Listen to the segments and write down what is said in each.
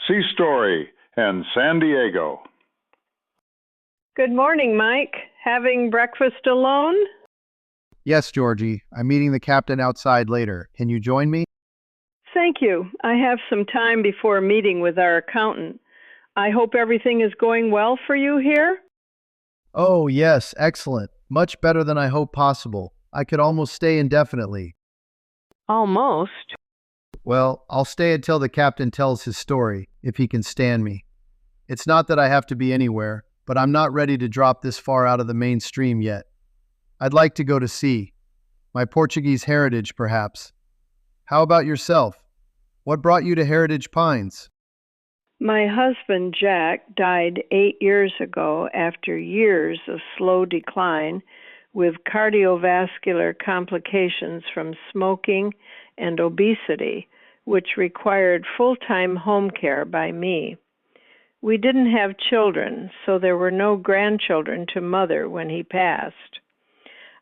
Sea Story and San Diego. Good morning, Mike. Having breakfast alone? Yes, Georgie. I'm meeting the captain outside later. Can you join me? Thank you. I have some time before meeting with our accountant. I hope everything is going well for you here? Oh, yes, excellent. Much better than I hoped possible. I could almost stay indefinitely. Almost. Well, I'll stay until the captain tells his story, if he can stand me. It's not that I have to be anywhere, but I'm not ready to drop this far out of the mainstream yet. I'd like to go to sea. My Portuguese heritage, perhaps. How about yourself? What brought you to Heritage Pines? My husband, Jack, died 8 years ago after years of slow decline with cardiovascular complications from smoking and obesity, which required full-time home care by me. We didn't have children, so there were no grandchildren to mother when he passed.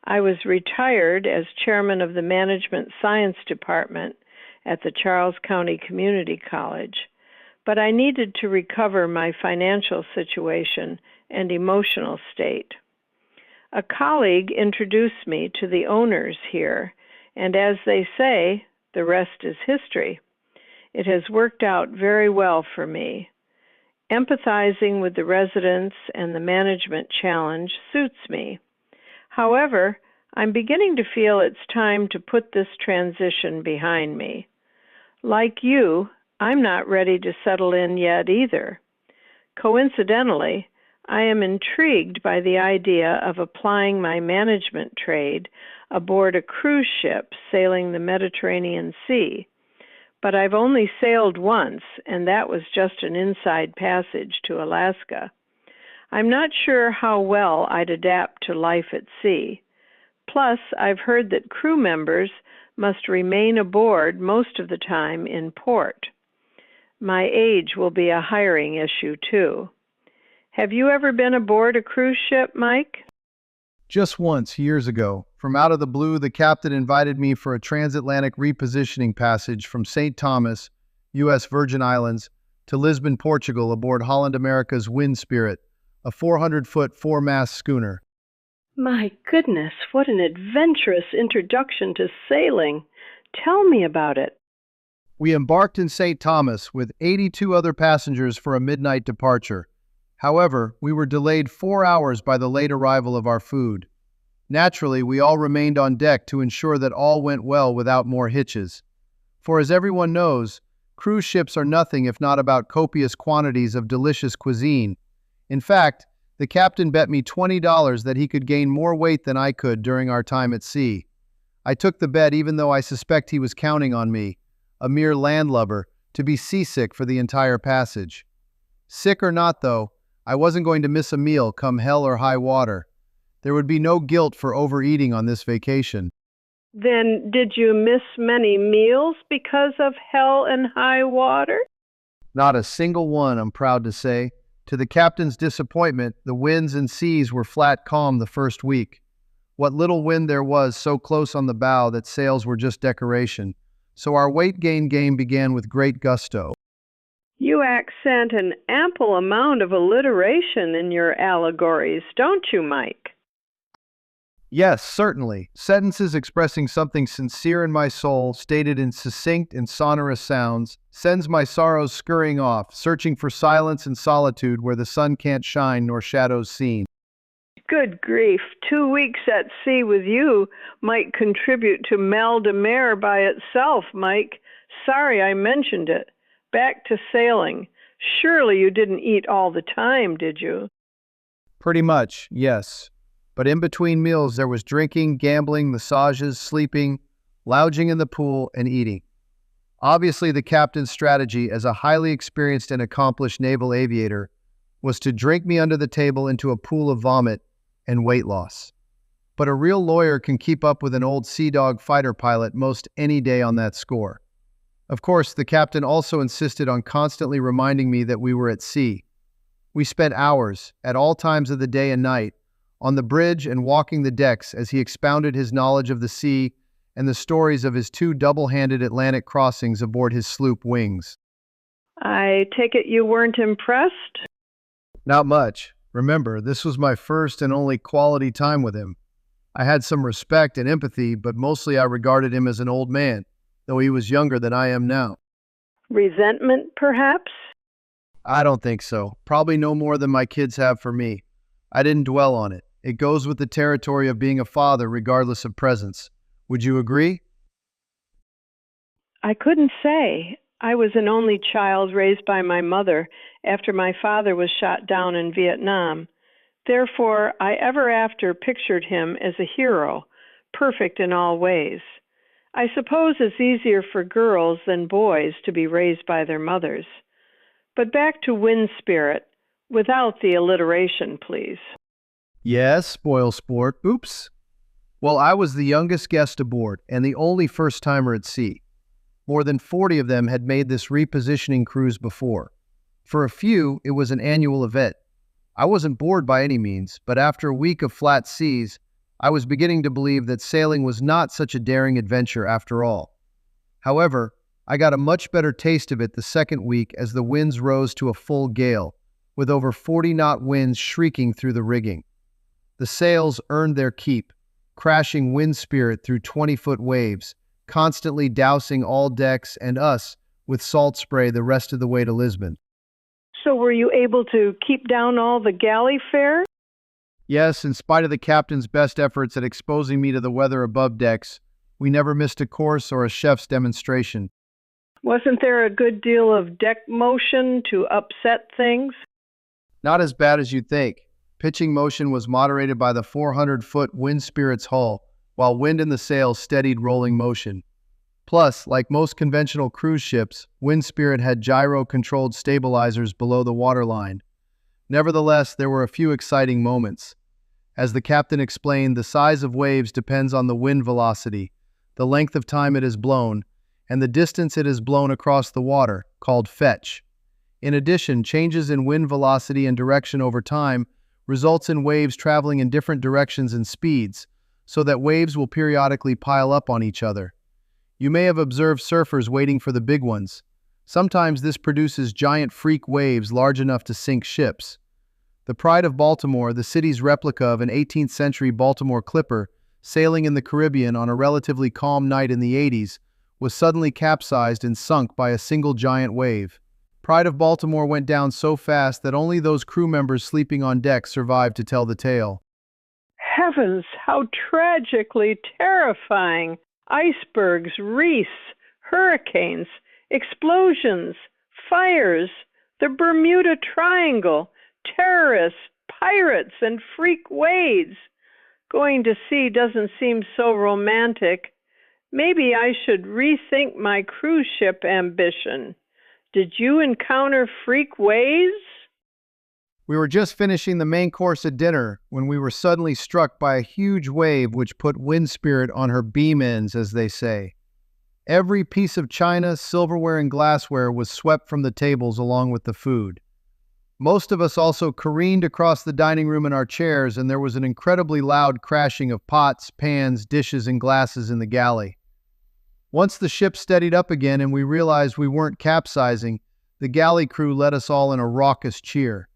I was retired as chairman of the Management Science Department at the Charles County Community College, but I needed to recover my financial situation and emotional state. A colleague introduced me to the owners here, and as they say, the rest is history. It has worked out very well for me. Empathizing with the residents and the management challenge suits me. However, I'm beginning to feel it's time to put this transition behind me. Like you, I'm not ready to settle in yet either. Coincidentally, I am intrigued by the idea of applying my management trade aboard a cruise ship sailing the Mediterranean Sea. But I've only sailed once, and that was just an inside passage to Alaska. I'm not sure how well I'd adapt to life at sea. Plus, I've heard that crew members must remain aboard most of the time in port. My age will be a hiring issue, too. Have you ever been aboard a cruise ship, Mike? Just once, years ago. From out of the blue, the captain invited me for a transatlantic repositioning passage from St. Thomas, U.S. Virgin Islands, to Lisbon, Portugal, aboard Holland America's Wind Spirit, a 400-foot four-mast schooner. My goodness, what an adventurous introduction to sailing. Tell me about it. We embarked in St. Thomas with 82 other passengers for a midnight departure. However, we were delayed 4 hours by the late arrival of our food. Naturally, we all remained on deck to ensure that all went well without more hitches. For as everyone knows, cruise ships are nothing if not about copious quantities of delicious cuisine. In fact, the captain bet me $20 that he could gain more weight than I could during our time at sea. I took the bet even though I suspect he was counting on me, a mere landlubber, to be seasick for the entire passage. Sick or not, though, I wasn't going to miss a meal come hell or high water. There would be no guilt for overeating on this vacation. Then did you miss many meals because of hell and high water? Not a single one, I'm proud to say. To the captain's disappointment, the winds and seas were flat calm the first week. What little wind there was so close on the bow that sails were just decoration. So our weight gain game began with great gusto. You accent an ample amount of alliteration in your allegories, don't you, Mike? Yes, certainly. Sentences expressing something sincere in my soul, stated in succinct and sonorous sounds, sends my sorrows scurrying off, searching for silence and solitude where the sun can't shine nor shadows seen. Good grief, 2 weeks at sea with you might contribute to mal de mer by itself, Mike. Sorry I mentioned it. Back to sailing. Surely you didn't eat all the time, did you? Pretty much, yes. But in between meals there was drinking, gambling, massages, sleeping, lounging in the pool, and eating. Obviously the captain's strategy as a highly experienced and accomplished naval aviator was to drink me under the table into a pool of vomit and weight loss. But a real lawyer can keep up with an old Sea Dog fighter pilot most any day on that score. Of course, the captain also insisted on constantly reminding me that we were at sea. We spent hours, at all times of the day and night, on the bridge and walking the decks as he expounded his knowledge of the sea and the stories of his 2 double-handed Atlantic crossings aboard his sloop Wings. I take it you weren't impressed? Not much. Remember, this was my first and only quality time with him. I had some respect and empathy, but mostly I regarded him as an old man, though he was younger than I am now. Resentment, perhaps? I don't think so. Probably no more than my kids have for me. I didn't dwell on it. It goes with the territory of being a father regardless of presence. Would you agree? I couldn't say. I was an only child raised by my mother after my father was shot down in Vietnam. Therefore, I ever after pictured him as a hero, perfect in all ways. I suppose it's easier for girls than boys to be raised by their mothers. But back to wind spirit, without the alliteration, please. Yes, spoil sport. Oops. Well, I was the youngest guest aboard and the only first-timer at sea. More than 40 of them had made this repositioning cruise before. For a few, it was an annual event. I wasn't bored by any means, but after a week of flat seas, I was beginning to believe that sailing was not such a daring adventure after all. However, I got a much better taste of it the second week as the winds rose to a full gale, with over 40-knot winds shrieking through the rigging. The sails earned their keep, crashing wind spirit through 20-foot waves, constantly dousing all decks and us with salt spray the rest of the way to Lisbon. So were you able to keep down all the galley fare? Yes, in spite of the captain's best efforts at exposing me to the weather above decks, we never missed a course or a chef's demonstration. Wasn't there a good deal of deck motion to upset things? Not as bad as you'd think. Pitching motion was moderated by the 400-foot wind spirit's hull, while wind in the sails steadied rolling motion. Plus, like most conventional cruise ships, Wind Spirit had gyro-controlled stabilizers below the waterline. Nevertheless, there were a few exciting moments. As the captain explained, the size of waves depends on the wind velocity, the length of time it is blown, and the distance it is blown across the water, called fetch. In addition, changes in wind velocity and direction over time results in waves traveling in different directions and speeds, so that waves will periodically pile up on each other. You may have observed surfers waiting for the big ones. Sometimes this produces giant freak waves large enough to sink ships. The Pride of Baltimore, the city's replica of an 18th century Baltimore clipper, sailing in the Caribbean on a relatively calm night in the 80s, was suddenly capsized and sunk by a single giant wave. Pride of Baltimore went down so fast that only those crew members sleeping on deck survived to tell the tale. Heavens, how tragically terrifying! Icebergs, reefs, hurricanes, explosions, fires, the Bermuda Triangle, terrorists, pirates, and freak waves. Going to sea doesn't seem so romantic. Maybe I should rethink my cruise ship ambition. Did you encounter freak waves? We were just finishing the main course at dinner when we were suddenly struck by a huge wave which put Wind Spirit on her beam ends, as they say. Every piece of china, silverware, and glassware was swept from the tables along with the food. Most of us also careened across the dining room in our chairs, and there was an incredibly loud crashing of pots, pans, dishes, and glasses in the galley. Once the ship steadied up again and we realized we weren't capsizing, the galley crew led us all in a raucous cheer.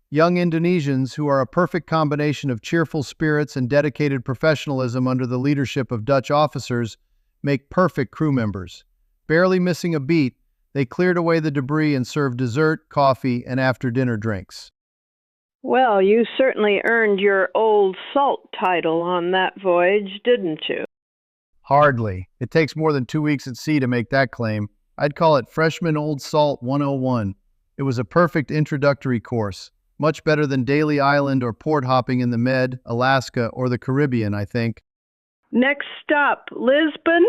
Young Indonesians, who are a perfect combination of cheerful spirits and dedicated professionalism under the leadership of Dutch officers, make perfect crew members. Barely missing a beat, they cleared away the debris and served dessert, coffee, and after-dinner drinks. Well, you certainly earned your old salt title on that voyage, didn't you? Hardly. It takes more than 2 weeks at sea to make that claim. I'd call it Freshman Old Salt 101. It was a perfect introductory course. Much better than Daly Island or port hopping in the Med, Alaska, or the Caribbean, I think. Next stop, Lisbon?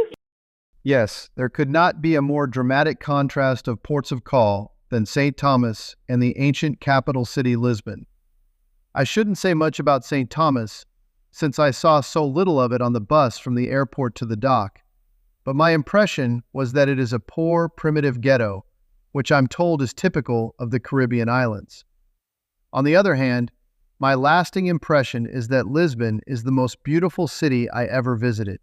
Yes, there could not be a more dramatic contrast of ports of call than St. Thomas and the ancient capital city Lisbon. I shouldn't say much about St. Thomas, since I saw so little of it on the bus from the airport to the dock, but my impression was that it is a poor, primitive ghetto, which I'm told is typical of the Caribbean islands. On the other hand, my lasting impression is that Lisbon is the most beautiful city I ever visited.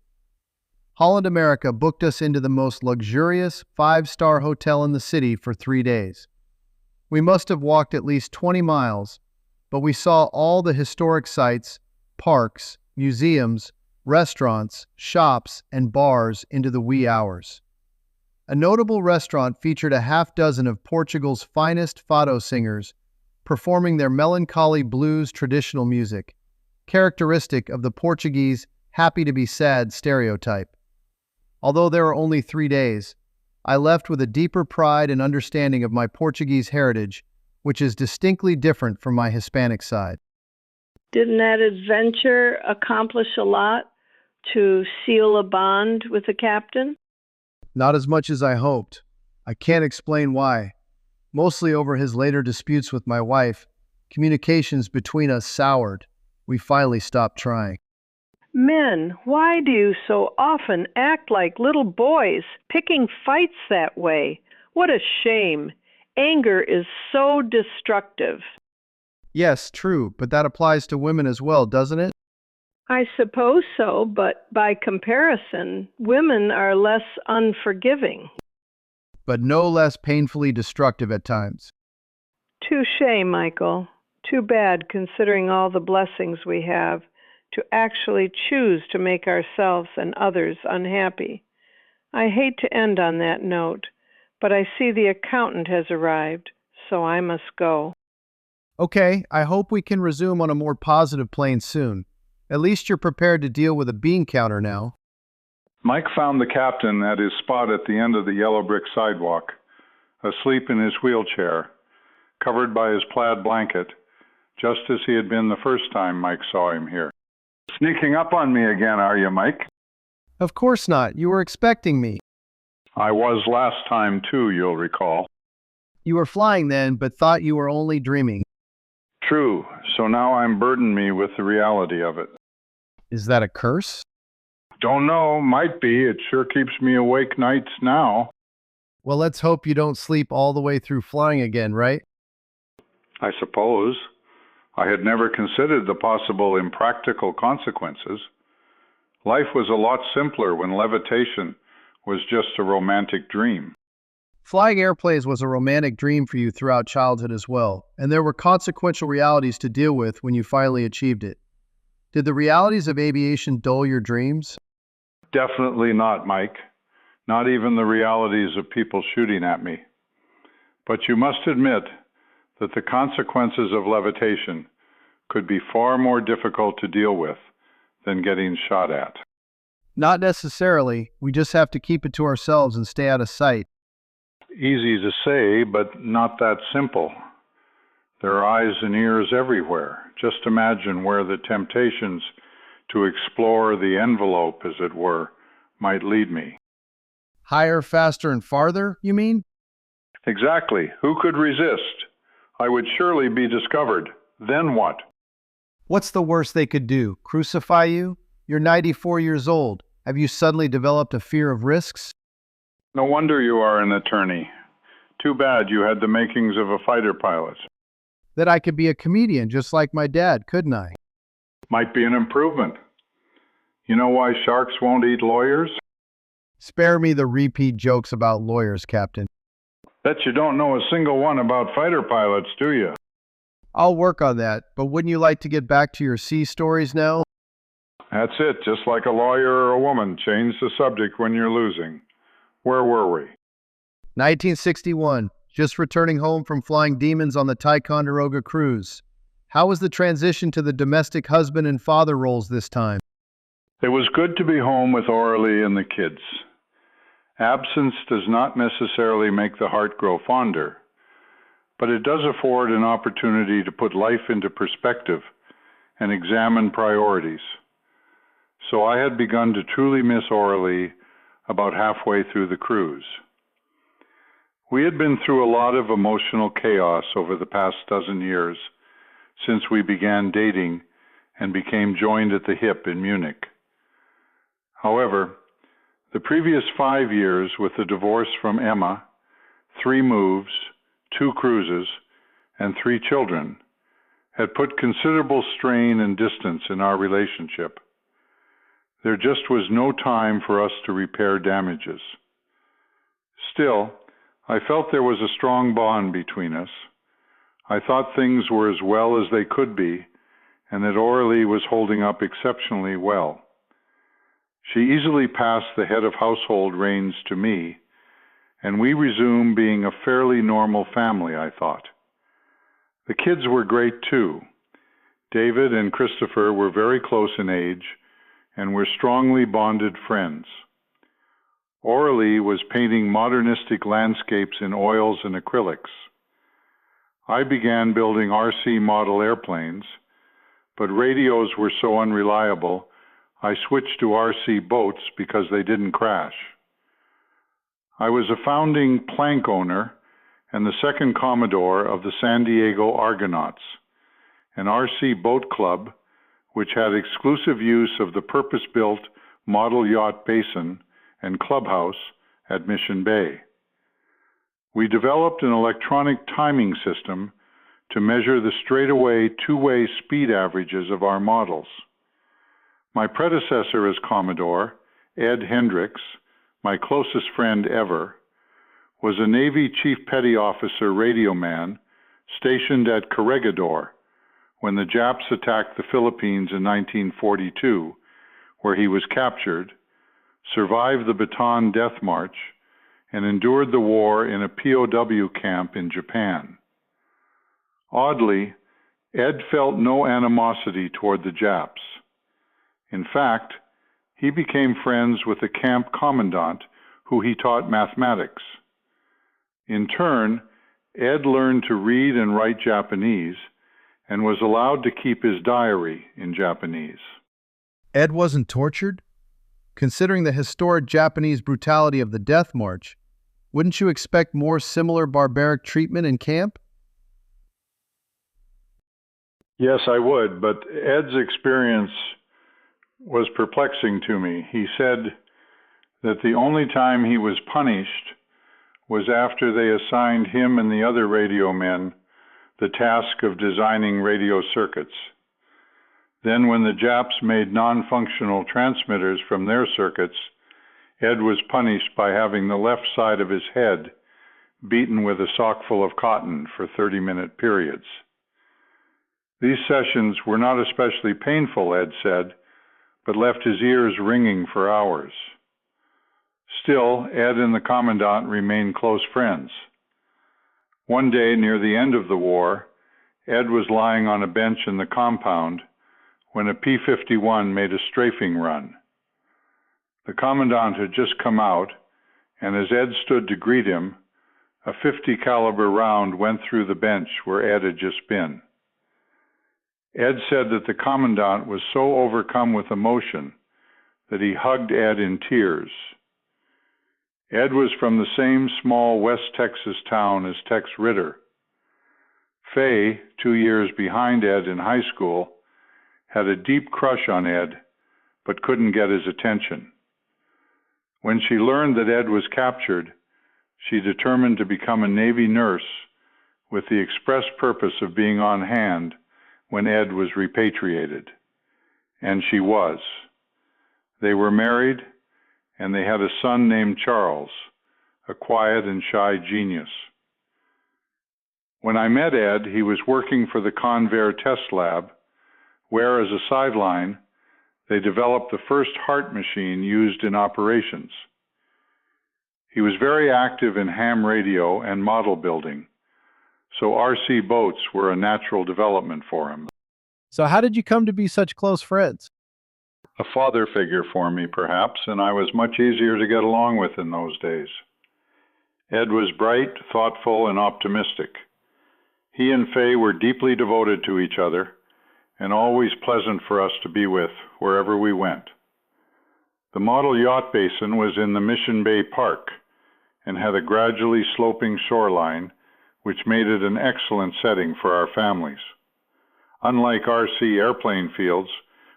Holland America booked us into the most luxurious five-star hotel in the city for 3 days. We must have walked at least 20 miles, but we saw all the historic sites, parks, museums, restaurants, shops, and bars into the wee hours. A notable restaurant featured a half dozen of Portugal's finest fado singers performing their melancholy blues traditional music, characteristic of the Portuguese happy-to-be-sad stereotype. Although there were only 3 days, I left with a deeper pride and understanding of my Portuguese heritage, which is distinctly different from my Hispanic side. Didn't that adventure accomplish a lot to seal a bond with the captain? Not as much as I hoped. I can't explain why. Mostly over his later disputes with my wife, communications between us soured. We finally stopped trying. Men, why do you so often act like little boys, picking fights that way? What a shame. Anger is so destructive. Yes, true, but that applies to women as well, doesn't it? I suppose so, but by comparison, women are less unforgiving. But no less painfully destructive at times. Touché, Michael. Too bad, considering all the blessings we have, to actually choose to make ourselves and others unhappy. I hate to end on that note, but I see the accountant has arrived, so I must go. Okay, I hope we can resume on a more positive plane soon. At least you're prepared to deal with a bean counter now. Mike found the captain at his spot at the end of the yellow brick sidewalk, asleep in his wheelchair, covered by his plaid blanket, just as he had been the first time Mike saw him here. Sneaking up on me again, are you, Mike? Of course not. You were expecting me. I was last time, too, you'll recall. You were flying then, but thought you were only dreaming. True, so now I'm burdened me with the reality of it. Is that a curse? Don't know, might be. It sure keeps me awake nights now. Well, let's hope you don't sleep all the way through flying again, right? I suppose. I had never considered the possible impractical consequences. Life was a lot simpler when levitation was just a romantic dream. Flying airplanes was a romantic dream for you throughout childhood as well, and there were consequential realities to deal with when you finally achieved it. Did the realities of aviation dull your dreams? Definitely not, Mike. Not even the realities of people shooting at me. But you must admit that the consequences of levitation could be far more difficult to deal with than getting shot at. Not necessarily. We just have to keep it to ourselves and stay out of sight. Easy to say, but not that simple. There are eyes and ears everywhere. Just imagine where the temptations to explore the envelope, as it were, might lead me. Higher, faster, and farther, you mean? Exactly. Who could resist? I would surely be discovered. Then what? What's the worst they could do? Crucify you? You're 94 years old. Have you suddenly developed a fear of risks? No wonder you are an attorney. Too bad you had the makings of a fighter pilot. That I could be a comedian just like my dad, couldn't I? Might be an improvement. You know why sharks won't eat lawyers? Spare me the repeat jokes about lawyers, Captain. Bet you don't know a single one about fighter pilots, do you? I'll work on that, but wouldn't you like to get back to your sea stories now? That's it, just like a lawyer or a woman. Change the subject when you're losing. Where were we? 1961. Just returning home from flying demons on the Ticonderoga cruise. How was the transition to the domestic husband and father roles this time? It was good to be home with Aurelie and the kids. Absence does not necessarily make the heart grow fonder, but it does afford an opportunity to put life into perspective and examine priorities. So I had begun to truly miss Aurelie about halfway through the cruise. We had been through a lot of emotional chaos over the past dozen years since we began dating and became joined at the hip in Munich. However, the previous 5 years with the divorce from Emma, 3 moves, 2 cruises, and 3 children had put considerable strain and distance in our relationship. There just was no time for us to repair damages. Still, I felt there was a strong bond between us. I thought things were as well as they could be, and that Aurelie was holding up exceptionally well. She easily passed the head of household reins to me, and we resumed being a fairly normal family, I thought. The kids were great too. David and Christopher were very close in age and were strongly bonded friends. Aurelie was painting modernistic landscapes in oils and acrylics. I began building RC model airplanes, but radios were so unreliable, I switched to RC boats because they didn't crash. I was a founding plank owner and the second Commodore of the San Diego Argonauts, an RC boat club which had exclusive use of the purpose-built model yacht basin and clubhouse at Mission Bay. We developed an electronic timing system to measure the straightaway two-way speed averages of our models. My predecessor as Commodore, Ed Hendricks, my closest friend ever, was a Navy Chief Petty Officer radio man stationed at Corregidor when the Japs attacked the Philippines in 1942, where he was captured, survived the Bataan Death March, and endured the war in a POW camp in Japan. Oddly, Ed felt no animosity toward the Japs. In fact, he became friends with the camp commandant who he taught mathematics. In turn, Ed learned to read and write Japanese and was allowed to keep his diary in Japanese. Ed wasn't tortured? Considering the historic Japanese brutality of the Death March, wouldn't you expect more similar barbaric treatment in camp? Yes, I would, but Ed's experience was perplexing to me. He said that the only time he was punished was after they assigned him and the other radio men the task of designing radio circuits. Then when the Japs made non-functional transmitters from their circuits, Ed was punished by having the left side of his head beaten with a sock full of cotton for 30-minute periods. These sessions were not especially painful, Ed said, but left his ears ringing for hours. Still, Ed and the commandant remained close friends. One day near the end of the war, Ed was lying on a bench in the compound when a P-51 made a strafing run. The commandant had just come out, and as Ed stood to greet him, a .50 caliber round went through the bench where Ed had just been. Ed said that the commandant was so overcome with emotion that he hugged Ed in tears. Ed was from the same small West Texas town as Tex Ritter. Faye, 2 years behind Ed in high school, had a deep crush on Ed, but couldn't get his attention. When she learned that Ed was captured, she determined to become a Navy nurse with the express purpose of being on hand when Ed was repatriated. And she was. They were married, and they had a son named Charles, a quiet and shy genius. When I met Ed, he was working for the Convair test lab, where, as a sideline, they developed the first heart machine used in operations. He was very active in ham radio and model building, so RC boats were a natural development for him. So how did you come to be such close friends? A father figure for me, perhaps, and I was much easier to get along with in those days. Ed was bright, thoughtful, and optimistic. He and Faye were deeply devoted to each other, and always pleasant for us to be with wherever we went. The model yacht basin was in the Mission Bay Park and had a gradually sloping shoreline, which made it an excellent setting for our families. Unlike RC airplane fields,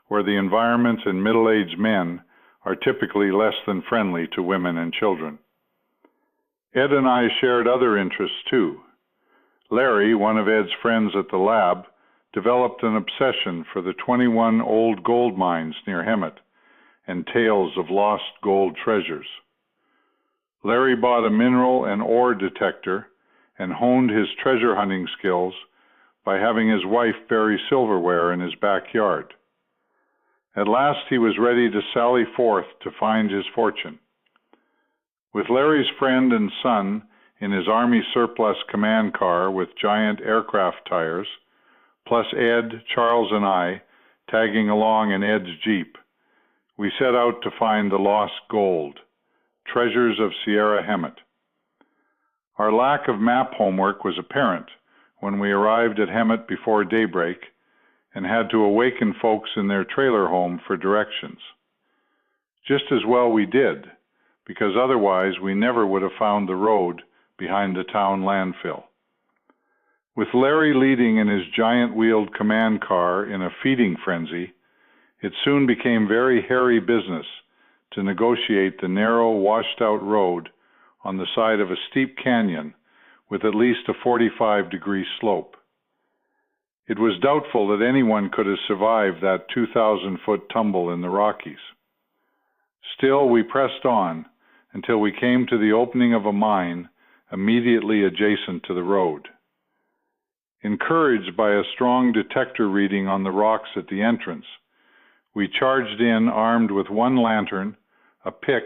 where the environment and middle-aged men are typically less than friendly to women and children. Ed and I shared other interests too. Larry, one of Ed's friends at the lab, developed an obsession for the 21 old gold mines near Hemet and tales of lost gold treasures. Larry bought a mineral and ore detector and honed his treasure hunting skills by having his wife bury silverware in his backyard. At last he was ready to sally forth to find his fortune. With Larry's friend and son in his Army surplus command car with giant aircraft tires, plus Ed, Charles, and I tagging along in Ed's Jeep, we set out to find the lost gold, treasures of Sierra Hemet. Our lack of map homework was apparent when we arrived at Hemet before daybreak and had to awaken folks in their trailer home for directions. Just as well we did, because otherwise we never would have found the road behind the town landfill. With Larry leading in his giant-wheeled command car in a feeding frenzy, it soon became very hairy business to negotiate the narrow, washed-out road on the side of a steep canyon with at least a 45-degree slope. It was doubtful that anyone could have survived that 2,000-foot tumble in the Rockies. Still, we pressed on until we came to the opening of a mine immediately adjacent to the road. Encouraged by a strong detector reading on the rocks at the entrance, we charged in armed with one lantern, a pick,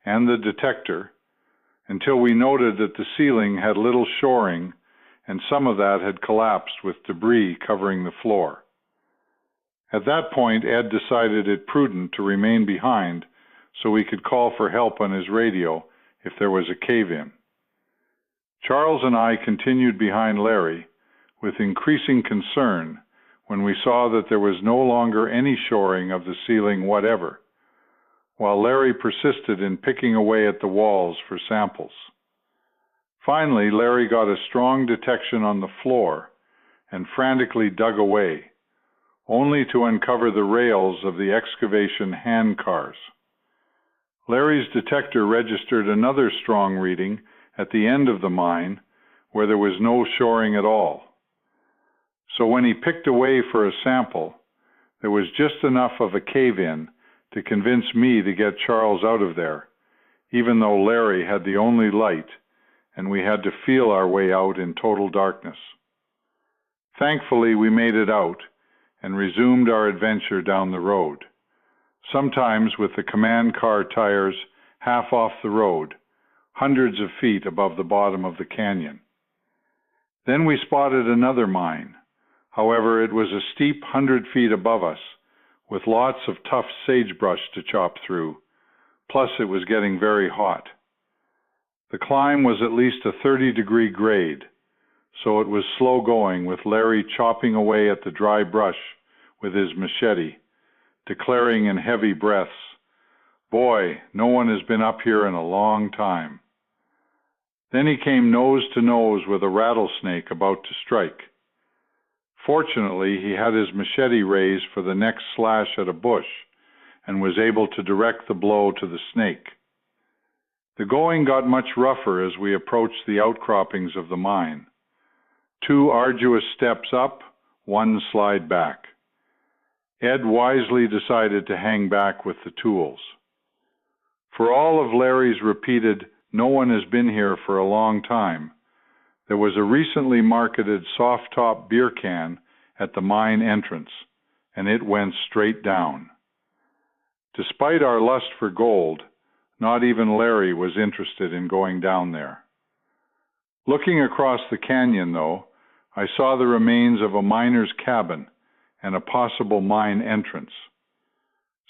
and the detector, until we noted that the ceiling had little shoring and some of that had collapsed with debris covering the floor. At that point, Ed decided it prudent to remain behind so we could call for help on his radio if there was a cave-in. Charles and I continued behind Larry with increasing concern when we saw that there was no longer any shoring of the ceiling whatever, while Larry persisted in picking away at the walls for samples. Finally, Larry got a strong detection on the floor and frantically dug away, only to uncover the rails of the excavation hand cars. Larry's detector registered another strong reading at the end of the mine where there was no shoring at all. So when he picked away for a sample, there was just enough of a cave-in to convince me to get Charles out of there, even though Larry had the only light and we had to feel our way out in total darkness. Thankfully, we made it out and resumed our adventure down the road, sometimes with the command car tires half off the road, hundreds of feet above the bottom of the canyon. Then we spotted another mine. However, it was a steep 100 feet above us, with lots of tough sagebrush to chop through, plus it was getting very hot. The climb was at least a 30-degree grade, so it was slow going with Larry chopping away at the dry brush with his machete, declaring in heavy breaths, "Boy, no one has been up here in a long time." Then he came nose to nose with a rattlesnake about to strike. Fortunately, he had his machete raised for the next slash at a bush and was able to direct the blow to the snake. The going got much rougher as we approached the outcroppings of the mine. 2 arduous steps up, 1 slide back. Ed wisely decided to hang back with the tools. For all of Larry's repeated, "No one has been here for a long time," there was a recently marketed soft-top beer can at the mine entrance, and it went straight down. Despite our lust for gold, not even Larry was interested in going down there. Looking across the canyon, though, I saw the remains of a miner's cabin and a possible mine entrance.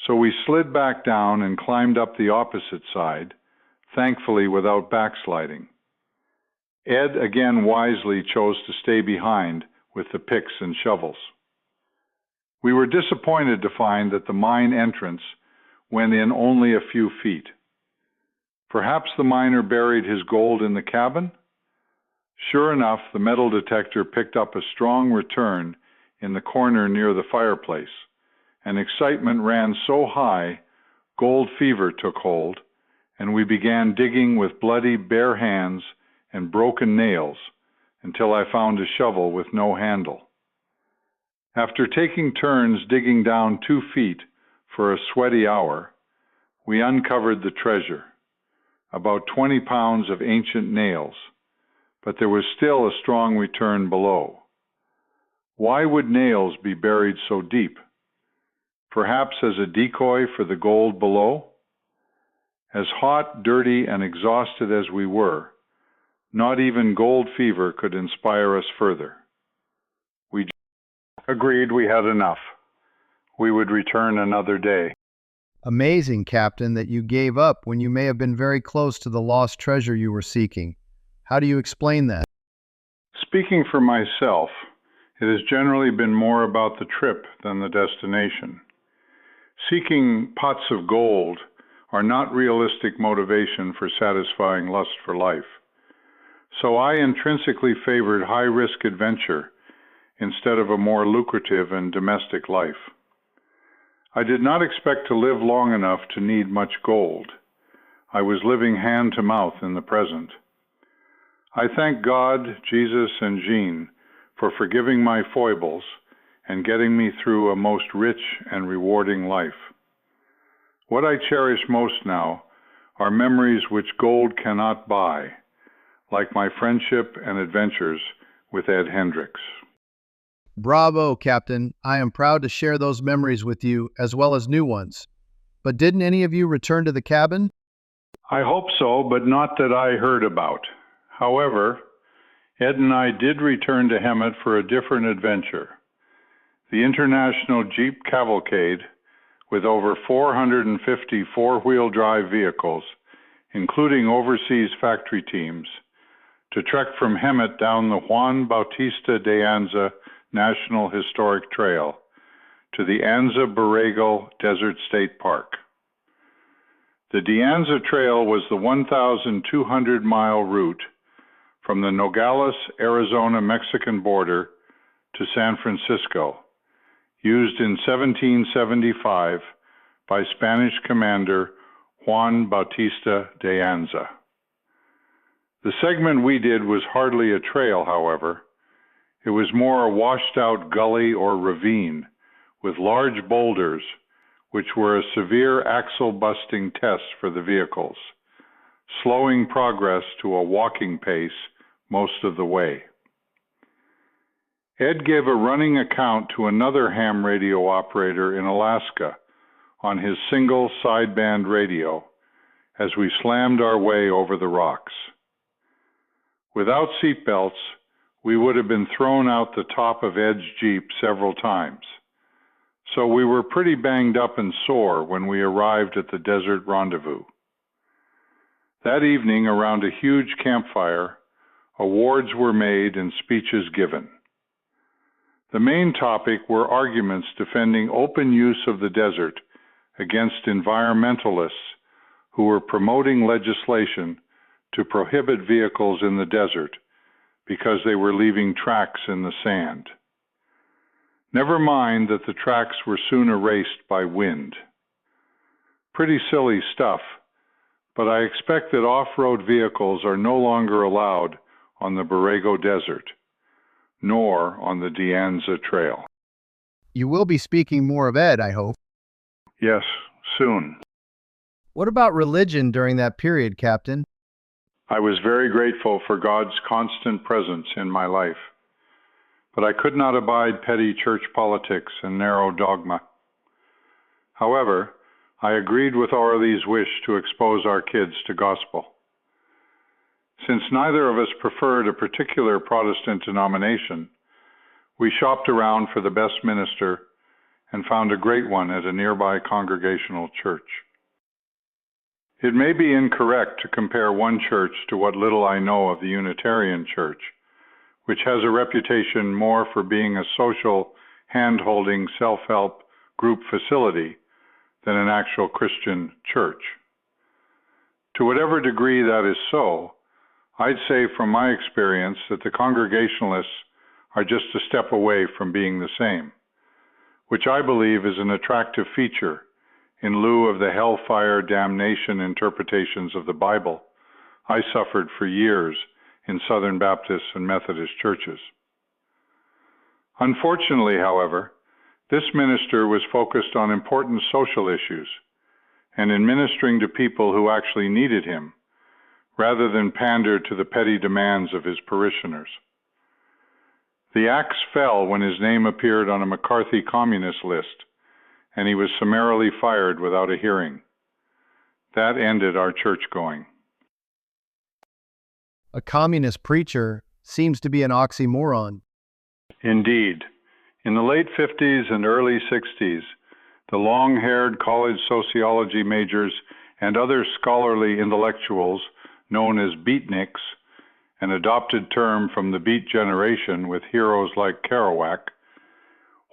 So we slid back down and climbed up the opposite side, thankfully without backsliding. Ed again wisely chose to stay behind with the picks and shovels. We were disappointed to find that the mine entrance went in only a few feet. Perhaps the miner buried his gold in the cabin? Sure enough, the metal detector picked up a strong return in the corner near the fireplace, and excitement ran so high, gold fever took hold, and we began digging with bloody bare hands and broken nails until I found a shovel with no handle. After taking turns digging down 2 feet for a sweaty hour, We uncovered the treasure, about 20 pounds of ancient nails, but there was still a strong return below. Why would nails be buried so deep? Perhaps as a decoy for the gold below? As hot, dirty, and exhausted as we were, not even gold fever could inspire us further. We agreed we had enough. We would return another day. Amazing, Captain, that you gave up when you may have been very close to the lost treasure you were seeking. How do you explain that? Speaking for myself, it has generally been more about the trip than the destination. Seeking pots of gold are not realistic motivation for satisfying lust for life. So I intrinsically favored high-risk adventure instead of a more lucrative and domestic life. I did not expect to live long enough to need much gold. I was living hand-to-mouth in the present. I thank God, Jesus, and Jean for forgiving my foibles and getting me through a most rich and rewarding life. What I cherish most now are memories which gold cannot buy, like my friendship and adventures with Ed Hendricks. Bravo, Captain. I am proud to share those memories with you, as well as new ones. But didn't any of you return to the cabin? I hope so, but not that I heard about. However, Ed and I did return to Hemet for a different adventure. The International Jeep Cavalcade, with over 450 four-wheel drive vehicles, including overseas factory teams, to trek from Hemet down the Juan Bautista de Anza National Historic Trail to the Anza-Borrego Desert State Park. The De Anza Trail was the 1,200-mile route from the Nogales, Arizona-Mexican border to San Francisco, used in 1775 by Spanish commander Juan Bautista de Anza. The segment we did was hardly a trail, however. It was more a washed-out gully or ravine with large boulders, which were a severe axle-busting test for the vehicles, slowing progress to a walking pace most of the way. Ed gave a running account to another ham radio operator in Alaska on his single sideband radio as we slammed our way over the rocks. Without seatbelts, we would have been thrown out the top of Ed's Jeep several times. So we were pretty banged up and sore when we arrived at the desert rendezvous. That evening, around a huge campfire, awards were made and speeches given. The main topic were arguments defending open use of the desert against environmentalists who were promoting legislation to prohibit vehicles in the desert because they were leaving tracks in the sand. Never mind that the tracks were soon erased by wind. Pretty silly stuff, but I expect that off-road vehicles are no longer allowed on the Borrego Desert, nor on the De Anza Trail. You will be speaking more of Ed, I hope. Yes, soon. What about religion during that period, Captain? I was very grateful for God's constant presence in my life, but I could not abide petty church politics and narrow dogma. However, I agreed with Orly's wish to expose our kids to gospel. Since neither of us preferred a particular Protestant denomination, we shopped around for the best minister and found a great one at a nearby Congregational church. It may be incorrect to compare one church to what little I know of the Unitarian Church, which has a reputation more for being a social, hand-holding, self-help group facility than an actual Christian church. To whatever degree that is so, I'd say from my experience that the Congregationalists are just a step away from being the same, which I believe is an attractive feature in lieu of the hellfire damnation interpretations of the Bible I suffered for years in Southern Baptist and Methodist churches. Unfortunately, however, this minister was focused on important social issues, and in ministering to people who actually needed him, rather than pander to the petty demands of his parishioners. The axe fell when his name appeared on a McCarthy communist list, and he was summarily fired without a hearing. That ended our church-going. A communist preacher seems to be an oxymoron. Indeed. In the late 50s and early 60s, the long-haired college sociology majors and other scholarly intellectuals known as beatniks, an adopted term from the Beat generation with heroes like Kerouac,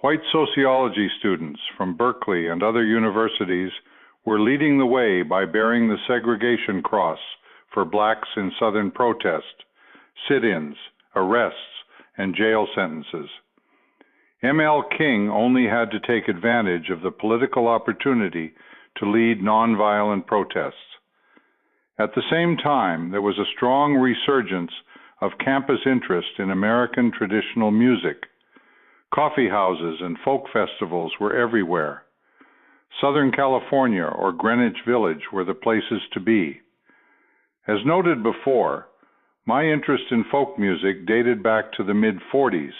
white sociology students from Berkeley and other universities were leading the way by bearing the segregation cross for blacks in Southern protest, sit-ins, arrests, and jail sentences. M.L. King only had to take advantage of the political opportunity to lead nonviolent protests. At the same time, there was a strong resurgence of campus interest in American traditional music. Coffee houses and folk festivals were everywhere. Southern California or Greenwich Village were the places to be. As noted before, my interest in folk music dated back to the mid-40s,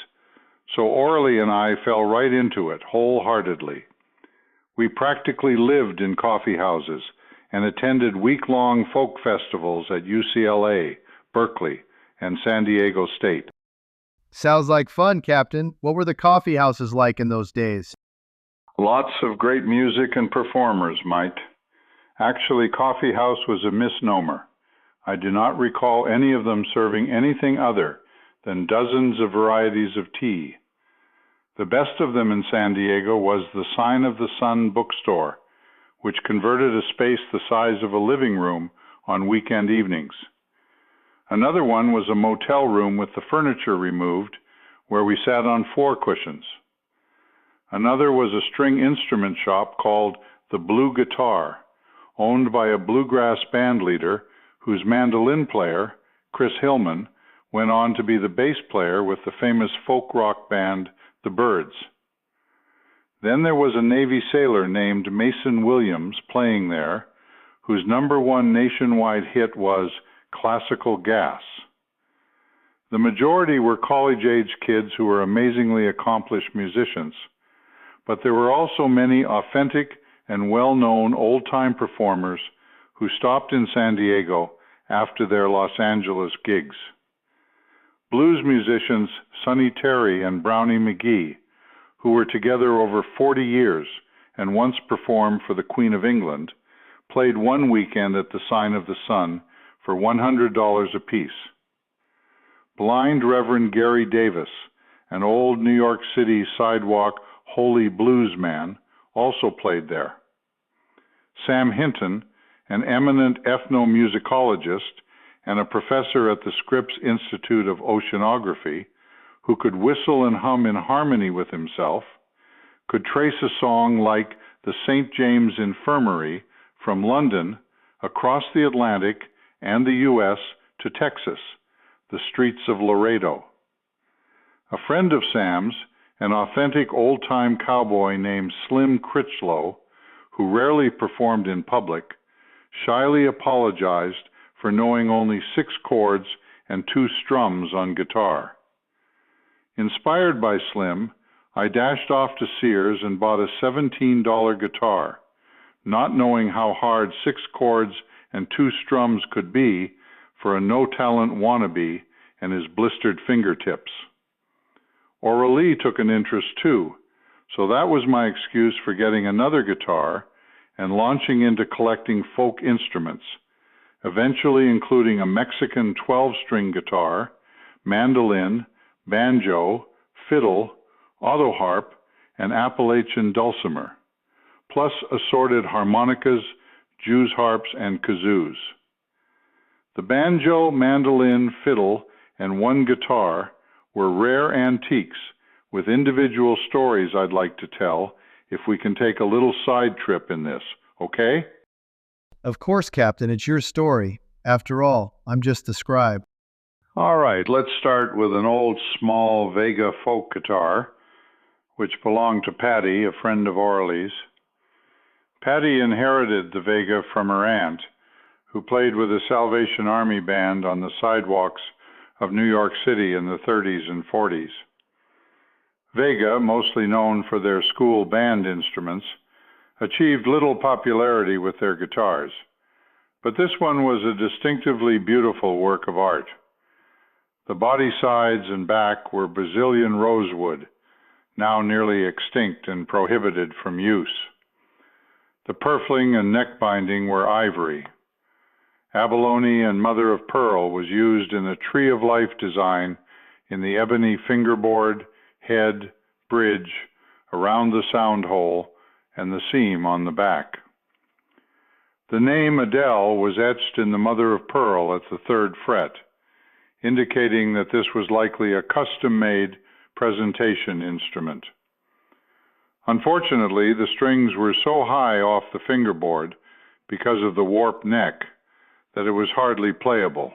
so Orly and I fell right into it wholeheartedly. We practically lived in coffee houses and attended week-long folk festivals at UCLA, Berkeley, and San Diego State. Sounds like fun, Captain. What were the coffee houses like in those days? Lots of great music and performers, Mike. Actually, coffee house was a misnomer. I do not recall any of them serving anything other than dozens of varieties of tea. The best of them in San Diego was the Sign of the Sun bookstore, which converted a space the size of a living room on weekend evenings. Another one was a motel room with the furniture removed, where we sat on floor cushions. Another was a string instrument shop called the Blue Guitar, owned by a bluegrass band leader whose mandolin player, Chris Hillman, went on to be the bass player with the famous folk rock band The Byrds. Then there was a Navy sailor named Mason Williams playing there, whose #1 nationwide hit was Classical Gas. The majority were college-age kids who were amazingly accomplished musicians, but there were also many authentic and well-known old-time performers who stopped in San Diego after their Los Angeles gigs. Blues musicians Sonny Terry and Brownie McGee, who were together over 40 years and once performed for the Queen of England, played one weekend at the Sign of the Sun for $100 apiece. Blind Reverend Gary Davis, an old New York City sidewalk holy blues man, also played there. Sam Hinton, an eminent ethnomusicologist and a professor at the Scripps Institute of Oceanography, who could whistle and hum in harmony with himself, could trace a song like the St. James Infirmary from London across the Atlantic and the U.S. to Texas, the streets of Laredo. A friend of Sam's, an authentic old-time cowboy named Slim Critchlow, who rarely performed in public, shyly apologized for knowing only 6 chords and 2 strums on guitar. Inspired by Slim, I dashed off to Sears and bought a $17 guitar, not knowing how hard 6 chords and 2 strums could be for a no-talent wannabe and his blistered fingertips. Aurelie took an interest too, so that was my excuse for getting another guitar and launching into collecting folk instruments, eventually including a Mexican 12-string guitar, mandolin, banjo, fiddle, autoharp, and Appalachian dulcimer, plus assorted harmonicas, Jew's harps, and kazoos. The banjo, mandolin, fiddle, and one guitar were rare antiques with individual stories I'd like to tell if we can take a little side trip in this, okay? Of course, Captain, it's your story. After all, I'm just the scribe. All right, let's start with an old small Vega folk guitar, which belonged to Patty, a friend of Orly's. Patty inherited the Vega from her aunt, who played with the Salvation Army Band on the sidewalks of New York City in the 30s and 40s. Vega, mostly known for their school band instruments, achieved little popularity with their guitars, but this one was a distinctively beautiful work of art. The body sides and back were Brazilian rosewood, now nearly extinct and prohibited from use. The purfling and neck binding were ivory. Abalone and mother of pearl was used in a tree of life design in the ebony fingerboard, head, bridge, around the sound hole, and the seam on the back. The name Adele was etched in the mother of pearl at the 3rd fret, indicating that this was likely a custom-made presentation instrument. Unfortunately, the strings were so high off the fingerboard because of the warped neck that it was hardly playable.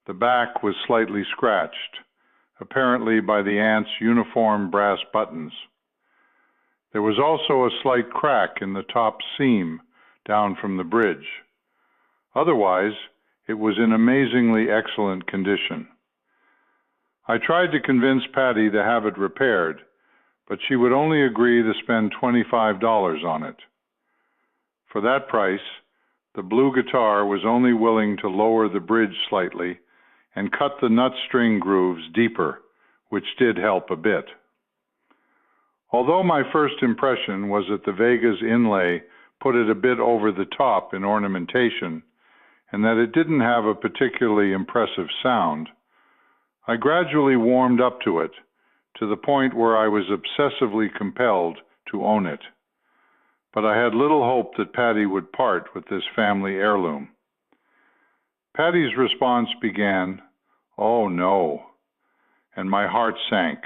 The back was slightly scratched, apparently by the aunt's uniform brass buttons. There was also a slight crack in the top seam down from the bridge. Otherwise, it was in amazingly excellent condition. I tried to convince Patty to have it repaired, but she would only agree to spend $25 on it. For that price, the blue guitar was only willing to lower the bridge slightly and cut the nut string grooves deeper, which did help a bit. Although my first impression was that the Vega's inlay put it a bit over the top in ornamentation, and that it didn't have a particularly impressive sound, I gradually warmed up to it, to the point where I was obsessively compelled to own it. But I had little hope that Patty would part with this family heirloom. Patty's response began, "Oh no," and my heart sank.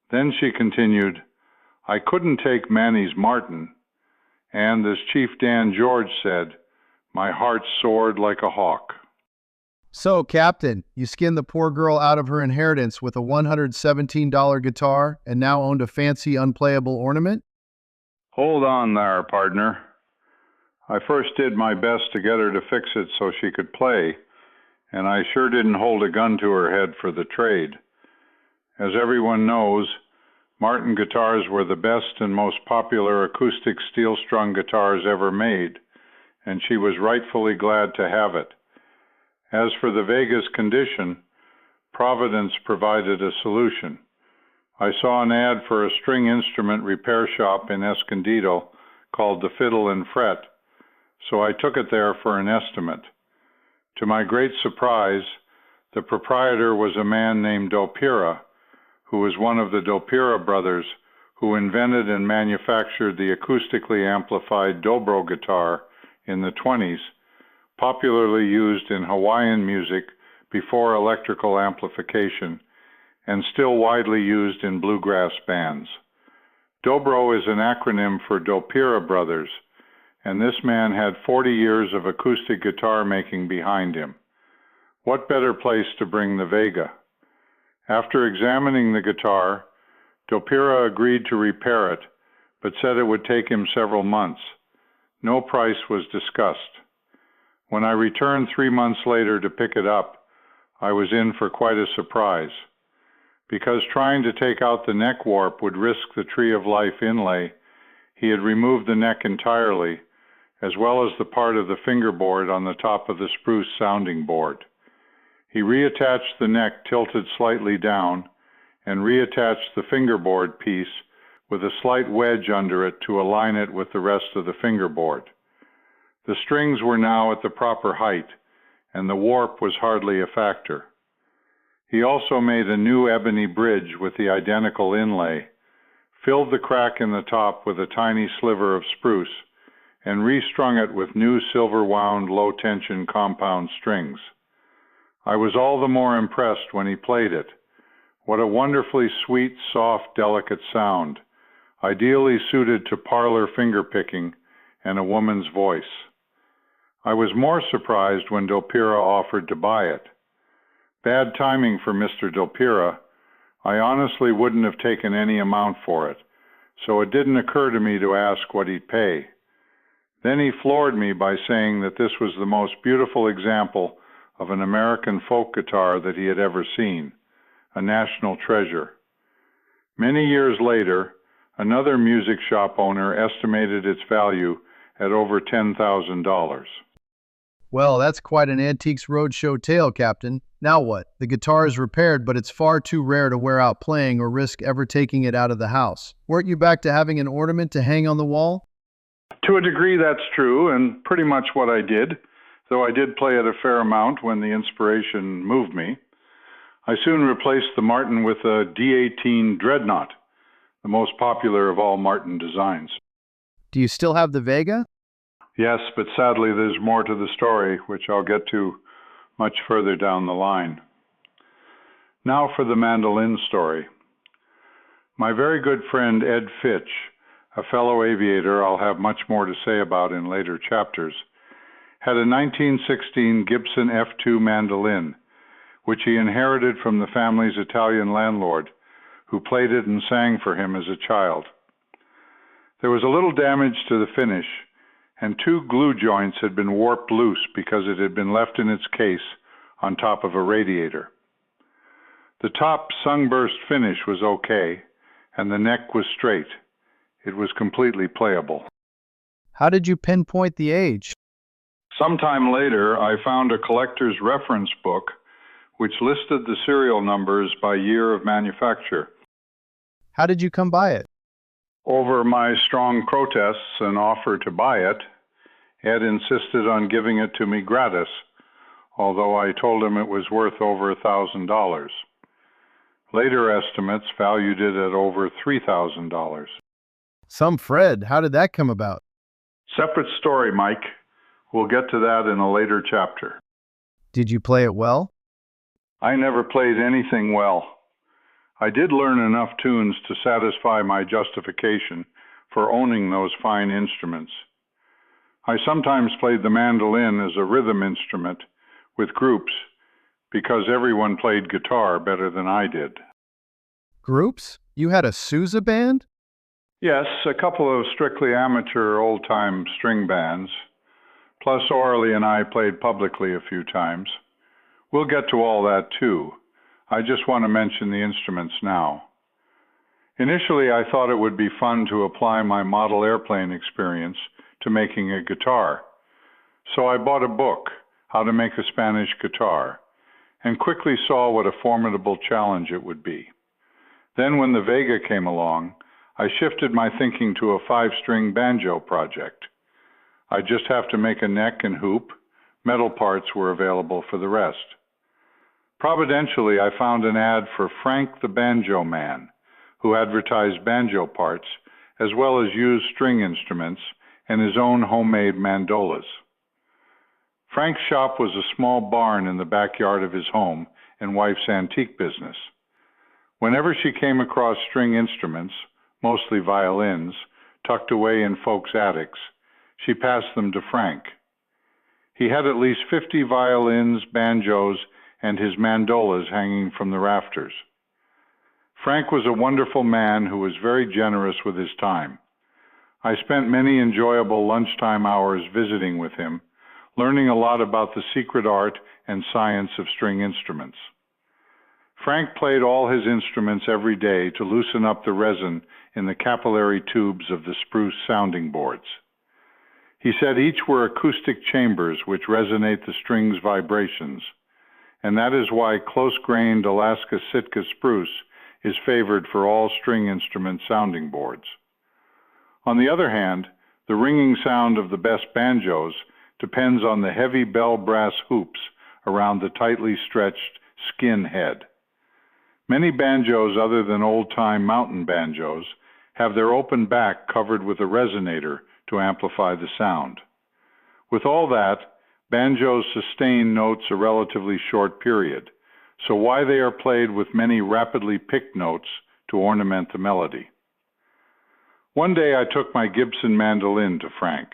Then she continued, "I couldn't take Manny's Martin," and as Chief Dan George said, my heart soared like a hawk. So, Captain, you skinned the poor girl out of her inheritance with a $117 guitar and now owned a fancy, unplayable ornament? Hold on there, partner. I first did my best to get her to fix it so she could play, and I sure didn't hold a gun to her head for the trade. As everyone knows, Martin guitars were the best and most popular acoustic steel-strung guitars ever made, and she was rightfully glad to have it. As for the Vega's condition, Providence provided a solution. I saw an ad for a string instrument repair shop in Escondido called the Fiddle and Fret, so I took it there for an estimate. To my great surprise, the proprietor was a man named Dopira, who was one of the Dopira brothers who invented and manufactured the acoustically amplified dobro guitar in the 20s, popularly used in Hawaiian music before electrical amplification, and still widely used in bluegrass bands. Dobro is an acronym for Dopira Brothers, and this man had 40 years of acoustic guitar making behind him. What better place to bring the Vega? After examining the guitar, Dopira agreed to repair it, but said it would take him several months. No price was discussed. When I returned 3 months later to pick it up, I was in for quite a surprise. Because trying to take out the neck warp would risk the Tree of Life inlay, he had removed the neck entirely, as well as the part of the fingerboard on the top of the spruce sounding board. He reattached the neck tilted slightly down, and reattached the fingerboard piece with a slight wedge under it to align it with the rest of the fingerboard. The strings were now at the proper height, and the warp was hardly a factor. He also made a new ebony bridge with the identical inlay, filled the crack in the top with a tiny sliver of spruce, and restrung it with new silver-wound low-tension compound strings. I was all the more impressed when he played it. What a wonderfully sweet, soft, delicate sound, ideally suited to parlor finger-picking and a woman's voice. I was more surprised when Dopira offered to buy it. Bad timing for Mr. Dopira. I honestly wouldn't have taken any amount for it, so it didn't occur to me to ask what he'd pay. Then he floored me by saying that this was the most beautiful example of an American folk guitar that he had ever seen, a national treasure. Many years later, another music shop owner estimated its value at over $10,000. Well, that's quite an Antiques Roadshow tale, Captain. Now what? The guitar is repaired, but it's far too rare to wear out playing or risk ever taking it out of the house. Weren't you back to having an ornament to hang on the wall? To a degree, that's true, and pretty much what I did, though I did play it a fair amount when the inspiration moved me. I soon replaced the Martin with a D18 Dreadnought, the most popular of all Martin designs. Do you still have the Vega? Yes, but sadly there's more to the story, which I'll get to much further down the line. Now for the mandolin story. My very good friend Ed Fitch, a fellow aviator I'll have much more to say about in later chapters, had a 1916 Gibson F2 mandolin, which he inherited from the family's Italian landlord, who played it and sang for him as a child. There was a little damage to the finish, and two glue joints had been warped loose because it had been left in its case on top of a radiator. The top sunburst finish was okay, and the neck was straight. It was completely playable. How did you pinpoint the age? Sometime later, I found a collector's reference book which listed the serial numbers by year of manufacture. How did you come by it? Over my strong protests and offer to buy it, Ed insisted on giving it to me gratis, although I told him it was worth over $1,000. Later estimates valued it at over $3,000. Some Fred. How did that come about? Separate story, Mike. We'll get to that in a later chapter. Did you play it well? I never played anything well. I did learn enough tunes to satisfy my justification for owning those fine instruments. I sometimes played the mandolin as a rhythm instrument with groups because everyone played guitar better than I did. Groups? You had a Sousa band? Yes, a couple of strictly amateur old-time string bands, plus Orley and I played publicly a few times. We'll get to all that too. I just want to mention the instruments now. Initially, I thought it would be fun to apply my model airplane experience to making a guitar. So I bought a book, How to Make a Spanish Guitar, and quickly saw what a formidable challenge it would be. Then when the Vega came along, I shifted my thinking to a 5-string banjo project. I just have to make a neck and hoop. Metal parts were available for the rest. Providentially, I found an ad for Frank the Banjo Man, who advertised banjo parts, as well as used string instruments and his own homemade mandolas. Frank's shop was a small barn in the backyard of his home and wife's antique business. Whenever she came across string instruments, mostly violins, tucked away in folks' attics, she passed them to Frank. He had at least 50 violins, banjos, and his mandolas hanging from the rafters. Frank was a wonderful man who was very generous with his time. I spent many enjoyable lunchtime hours visiting with him, learning a lot about the secret art and science of string instruments. Frank played all his instruments every day to loosen up the resin in the capillary tubes of the spruce sounding boards. He said each were acoustic chambers which resonate the string's vibrations, and that is why close-grained Alaska Sitka spruce is favored for all string instrument sounding boards. On the other hand, the ringing sound of the best banjos depends on the heavy bell brass hoops around the tightly stretched skin head. Many banjos other than old-time mountain banjos have their open back covered with a resonator to amplify the sound. With all that, banjos sustain notes a relatively short period, so why they are played with many rapidly picked notes to ornament the melody. One day I took my Gibson mandolin to Frank.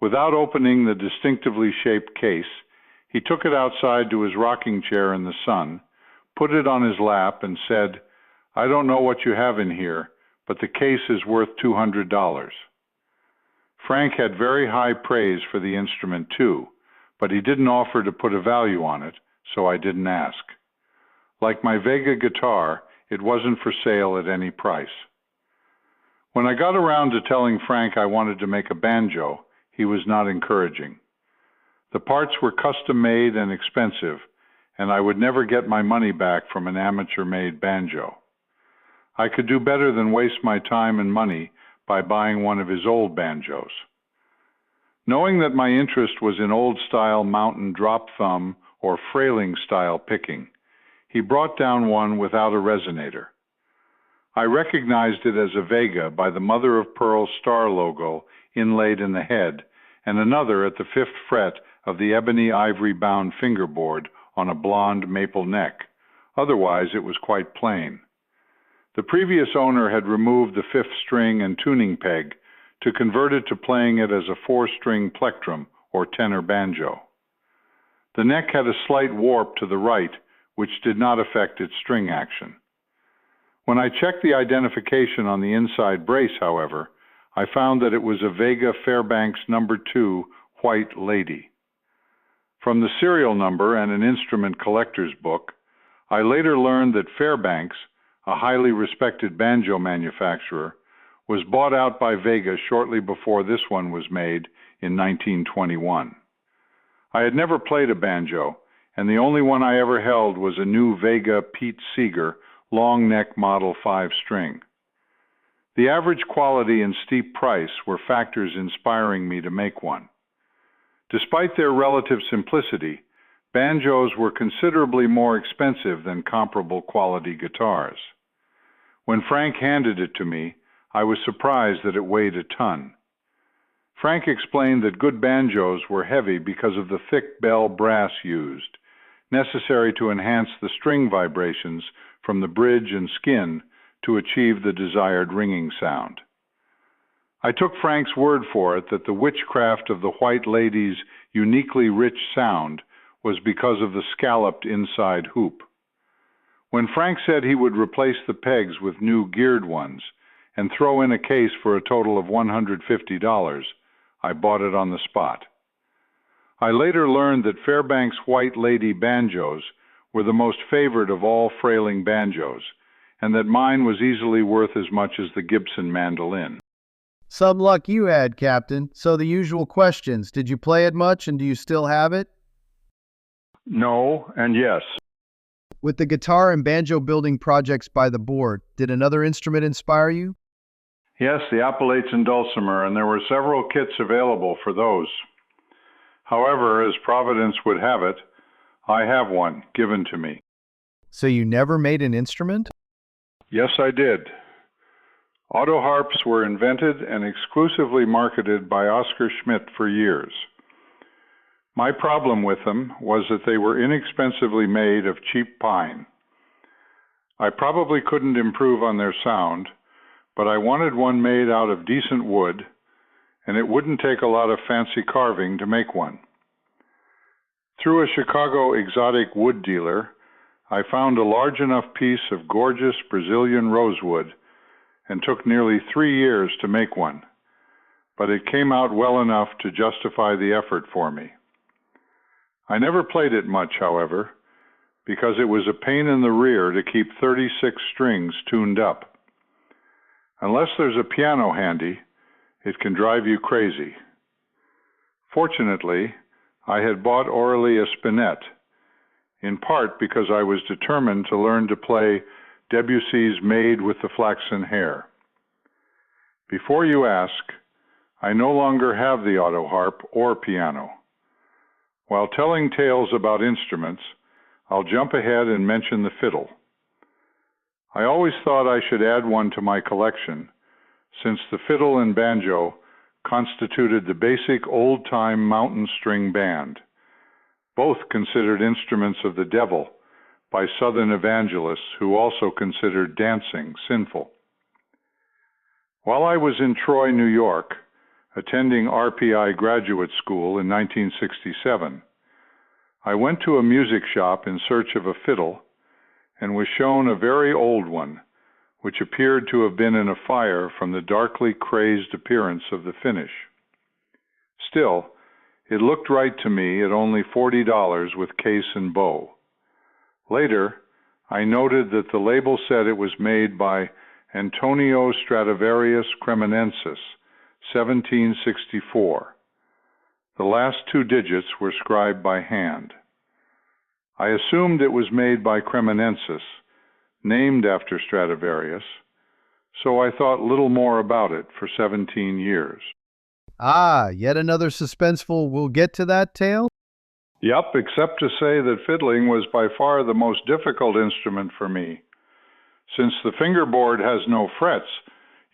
Without opening the distinctively shaped case, he took it outside to his rocking chair in the sun, put it on his lap, and said, "I don't know what you have in here, but the case is worth $200. Frank had very high praise for the instrument too, but he didn't offer to put a value on it, so I didn't ask. Like my Vega guitar, it wasn't for sale at any price. When I got around to telling Frank I wanted to make a banjo, he was not encouraging. The parts were custom-made and expensive, and I would never get my money back from an amateur-made banjo. I could do better than waste my time and money by buying one of his old banjos. Knowing that my interest was in old-style mountain drop thumb or frailing-style picking, he brought down one without a resonator. I recognized it as a Vega by the mother-of-pearl star logo inlaid in the head, and another at the 5th fret of the ebony ivory-bound fingerboard on a blonde maple neck. Otherwise, it was quite plain. The previous owner had removed the 5th string and tuning peg to convert it to playing it as a 4-string plectrum or tenor banjo. The neck had a slight warp to the right, which did not affect its string action. When I checked the identification on the inside brace, however, I found that it was a Vega Fairbanks No. 2 White Lady. From the serial number and an instrument collector's book, I later learned that Fairbanks, a highly respected banjo manufacturer, was bought out by Vega shortly before this one was made in 1921. I had never played a banjo, and the only one I ever held was a new Vega Pete Seeger long neck model 5-string. The average quality and steep price were factors inspiring me to make one. Despite their relative simplicity, banjos were considerably more expensive than comparable quality guitars. When Frank handed it to me, I was surprised that it weighed a ton. Frank explained that good banjos were heavy because of the thick bell brass used, necessary to enhance the string vibrations from the bridge and skin to achieve the desired ringing sound. I took Frank's word for it that the witchcraft of the White Lady's uniquely rich sound was because of the scalloped inside hoop. When Frank said he would replace the pegs with new geared ones and throw in a case for a total of $150, I bought it on the spot. I later learned that Fairbanks White Lady banjos were the most favored of all frailing banjos, and that mine was easily worth as much as the Gibson mandolin. Some luck you had, Captain. So the usual questions. Did you play it much, and do you still have it? No, and yes. With the guitar and banjo building projects by the board, did another instrument inspire you? Yes, the Appalachian dulcimer, and there were several kits available for those. However, as Providence would have it, I have one given to me. So you never made an instrument? Yes, I did. Auto harps were invented and exclusively marketed by Oscar Schmidt for years. My problem with them was that they were inexpensively made of cheap pine. I probably couldn't improve on their sound, but I wanted one made out of decent wood, and it wouldn't take a lot of fancy carving to make one. Through a Chicago exotic wood dealer, I found a large enough piece of gorgeous Brazilian rosewood and took nearly 3 years to make one, but it came out well enough to justify the effort for me. I never played it much, however, because it was a pain in the rear to keep 36 strings tuned up. Unless there's a piano handy, it can drive you crazy. Fortunately, I had bought Aurélie a spinet, in part because I was determined to learn to play Debussy's Maid with the Flaxen Hair. Before you ask, I no longer have the auto harp or piano. While telling tales about instruments, I'll jump ahead and mention the fiddle. I always thought I should add one to my collection, since the fiddle and banjo constituted the basic old-time mountain string band, both considered instruments of the devil by Southern evangelists who also considered dancing sinful. While I was in Troy, New York, attending RPI graduate school in 1967, I went to a music shop in search of a fiddle and was shown a very old one which appeared to have been in a fire from the darkly crazed appearance of the finish. Still, it looked right to me at only $40 with case and bow. Later, I noted that the label said it was made by Antonio Stradivarius Cremonensis, 1764. The last 2 digits were scribed by hand. I assumed it was made by Cremonensis, named after Stradivarius, so I thought little more about it for 17 years. Ah, yet another suspenseful we'll get to that tale? Yup, except to say that fiddling was by far the most difficult instrument for me. Since the fingerboard has no frets,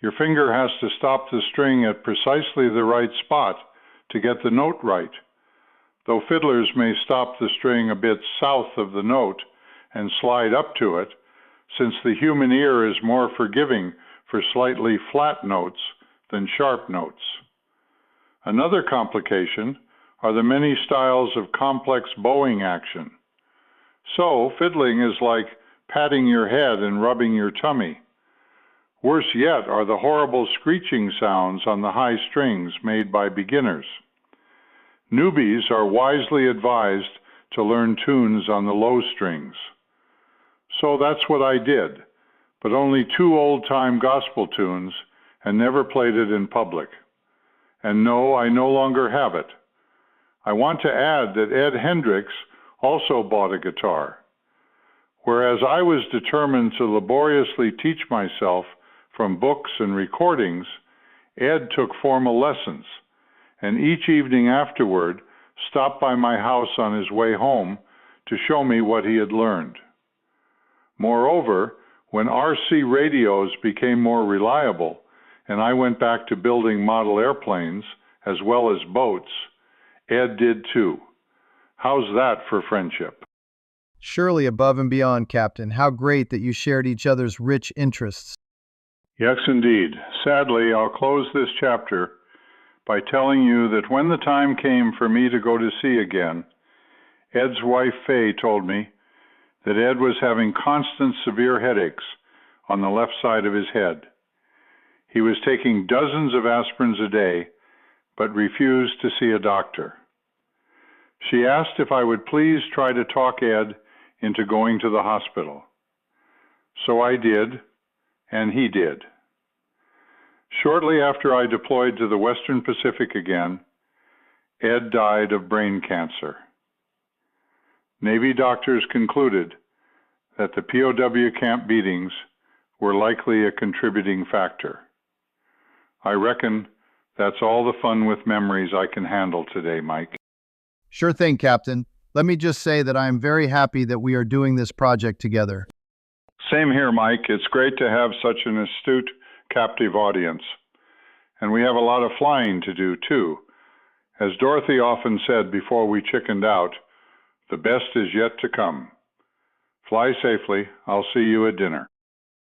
your finger has to stop the string at precisely the right spot to get the note right. Though fiddlers may stop the string a bit south of the note and slide up to it, since the human ear is more forgiving for slightly flat notes than sharp notes. Another complication are the many styles of complex bowing action. So, fiddling is like patting your head and rubbing your tummy. Worse yet are the horrible screeching sounds on the high strings made by beginners. Newbies are wisely advised to learn tunes on the low strings. So that's what I did, but only 2 old-time gospel tunes and never played it in public. And no, I no longer have it. I want to add that Ed Hendricks also bought a guitar. Whereas I was determined to laboriously teach myself from books and recordings, Ed took formal lessons, and each evening afterward stopped by my house on his way home to show me what he had learned. Moreover, when RC radios became more reliable, and I went back to building model airplanes as well as boats, Ed did too. How's that for friendship? Surely above and beyond, Captain. How great that you shared each other's rich interests. Yes, indeed. Sadly, I'll close this chapter by telling you that when the time came for me to go to sea again, Ed's wife, Fay, told me that Ed was having constant severe headaches on the left side of his head. He was taking dozens of aspirins a day, but refused to see a doctor. She asked if I would please try to talk Ed into going to the hospital. So I did, and he did. Shortly after I deployed to the Western Pacific again, Ed died of brain cancer. Navy doctors concluded that the POW camp beatings were likely a contributing factor. I reckon that's all the fun with memories I can handle today, Mike. Sure thing, Captain. Let me just say that I am very happy that we are doing this project together. Same here, Mike. It's great to have such an astute, captive audience. And we have a lot of flying to do, too. As Dorothy often said before we chickened out, the best is yet to come. Fly safely. I'll see you at dinner.